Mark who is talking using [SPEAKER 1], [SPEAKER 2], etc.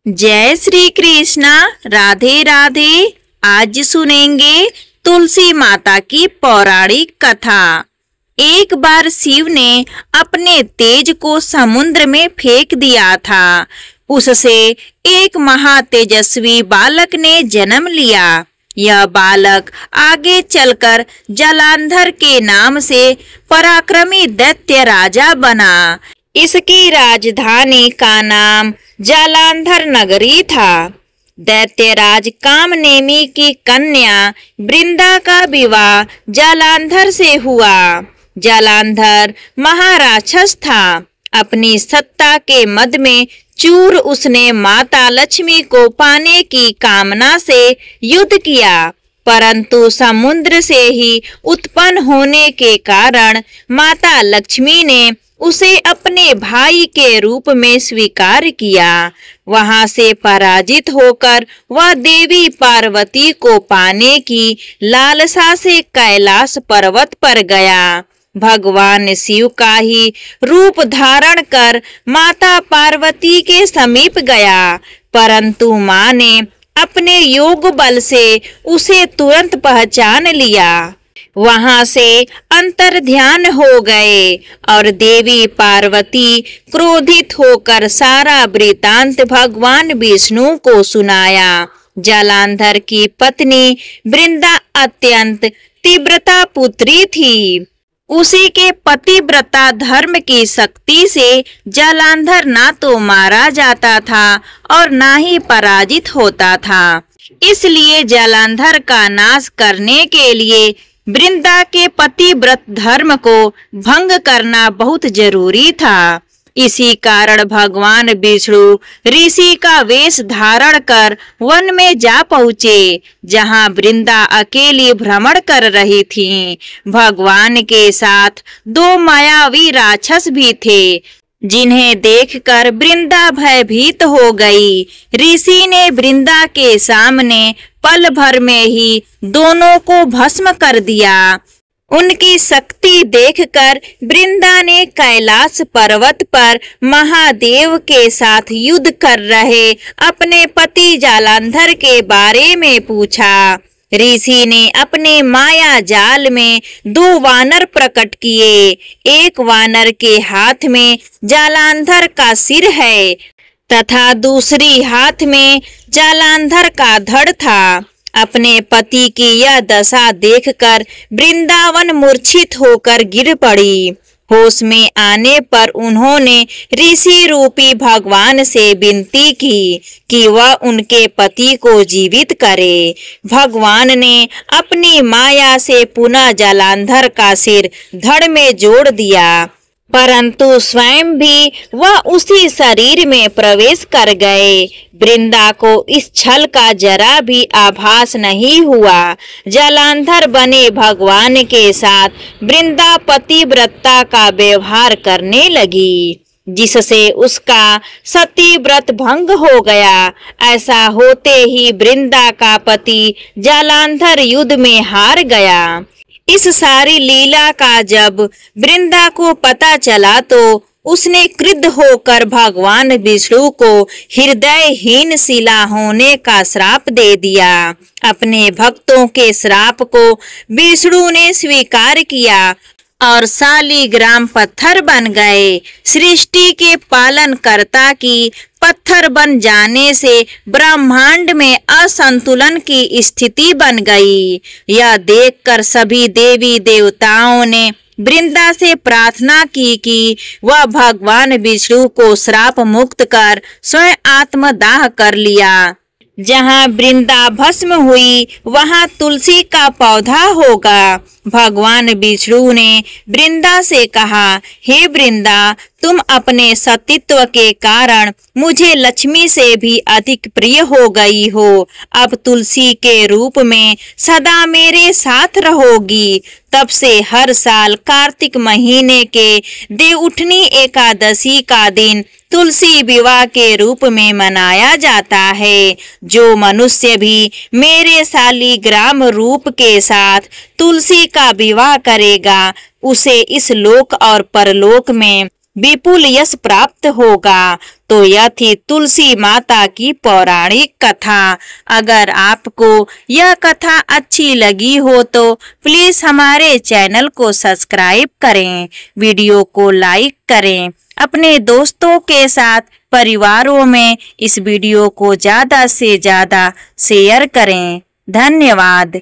[SPEAKER 1] जय श्री कृष्णा। राधे राधे। आज सुनेंगे तुलसी माता की पौराणिक कथा। एक बार शिव ने अपने तेज को समुद्र में फेंक दिया था। उससे एक महातेजस्वी बालक ने जन्म लिया। यह बालक आगे चलकर जलांधर के नाम से पराक्रमी दैत्य राजा बना। इसकी राजधानी का नाम जालंधर नगरी था। दैत्यराज कामनेमी की कन्या वृंदा का विवाह जालंधर से हुआ। जालंधर महाराक्षस था। अपनी सत्ता के मद में चूर उसने माता लक्ष्मी को पाने की कामना से युद्ध किया, परंतु समुद्र से ही उत्पन्न होने के कारण माता लक्ष्मी ने उसे अपने भाई के रूप में स्वीकार किया। वहां से पराजित होकर वह देवी पार्वती को पाने की लालसा से कैलाश पर्वत पर गया। भगवान शिव का ही रूप धारण कर माता पार्वती के समीप गया, परंतु मां ने अपने योग बल से उसे तुरंत पहचान लिया। वहां से अंतर ध्यान हो गए और देवी पार्वती क्रोधित होकर सारा वृतांत भगवान विष्णु को सुनाया। जालंधर की पत्नी वृंदा अत्यंत तीव्रता पुत्री थी। उसी के पतिव्रता धर्म की शक्ति से जालंधर ना तो मारा जाता था और ना ही पराजित होता था। इसलिए जालंधर का नाश करने के लिए वृंदा के पतिव्रत धर्म को भंग करना बहुत जरूरी था। इसी कारण भगवान विष्णु ऋषि का वेश धारण कर वन में जा पहुँचे, जहाँ वृंदा अकेली भ्रमण कर रही थी। भगवान के साथ दो मायावी राक्षस भी थे, जिन्हें देखकर वृंदा भयभीत हो गई। ऋषि ने वृंदा के सामने पल भर में ही दोनों को भस्म कर दिया। उनकी शक्ति देखकर वृंदा ने कैलाश पर्वत पर महादेव के साथ युद्ध कर रहे अपने पति जालंधर के बारे में पूछा। ऋषि ने अपने माया जाल में दो वानर प्रकट किए। एक वानर के हाथ में जालंधर का सिर है तथा दूसरी हाथ में जालंधर का धड़ था। अपने पति की यह दशा देखकर वृंदावन मूर्छित होकर गिर पड़ी। होश में आने पर उन्होंने ऋषि रूपी भगवान से विनती की कि वह उनके पति को जीवित करे। भगवान ने अपनी माया से पुनः जालंधर का सिर धड़ में जोड़ दिया, परंतु स्वयं भी वह उसी शरीर में प्रवेश कर गए। वृंदा को इस छल का जरा भी आभास नहीं हुआ। जालंधर बने भगवान के साथ वृंदा पतिव्रता का व्यवहार करने लगी, जिससे उसका सती व्रत भंग हो गया। ऐसा होते ही वृंदा का पति जालंधर युद्ध में हार गया। इस सारी लीला का जब वृंदा को पता चला तो उसने क्रुद्ध होकर भगवान विष्णु को हृदयहीन शिला होने का श्राप दे दिया। अपने भक्तों के श्राप को विष्णु ने स्वीकार किया और शालिग्राम पत्थर बन गए। सृष्टि के पालनकर्ता की पत्थर बन जाने से ब्रह्मांड में असंतुलन की स्थिति बन गई। यह देखकर सभी देवी देवताओं ने वृंदा से प्रार्थना की कि वह भगवान विष्णु को श्राप मुक्त कर स्वयं आत्मदाह कर लिया। जहाँ वृंदा भस्म हुई वहाँ तुलसी का पौधा होगा। भगवान विष्णु ने वृंदा से कहा, हे वृंदा, तुम अपने सतीत्व के कारण मुझे लक्ष्मी से भी अधिक प्रिय हो गई हो। अब तुलसी के रूप में सदा मेरे साथ रहोगी। तब से हर साल कार्तिक महीने के देवउठनी एकादशी का दिन तुलसी विवाह के रूप में मनाया जाता है। जो मनुष्य भी मेरे शालिग्राम रूप के साथ तुलसी का विवाह करेगा, उसे इस लोक और परलोक में विपुल यश प्राप्त होगा। तो यह थी तुलसी माता की पौराणिक कथा। अगर आपको यह कथा अच्छी लगी हो तो प्लीज हमारे चैनल को सब्सक्राइब करें, वीडियो को लाइक करें, अपने दोस्तों के साथ परिवारों में इस वीडियो को ज़्यादा से ज़्यादा शेयर करें। धन्यवाद।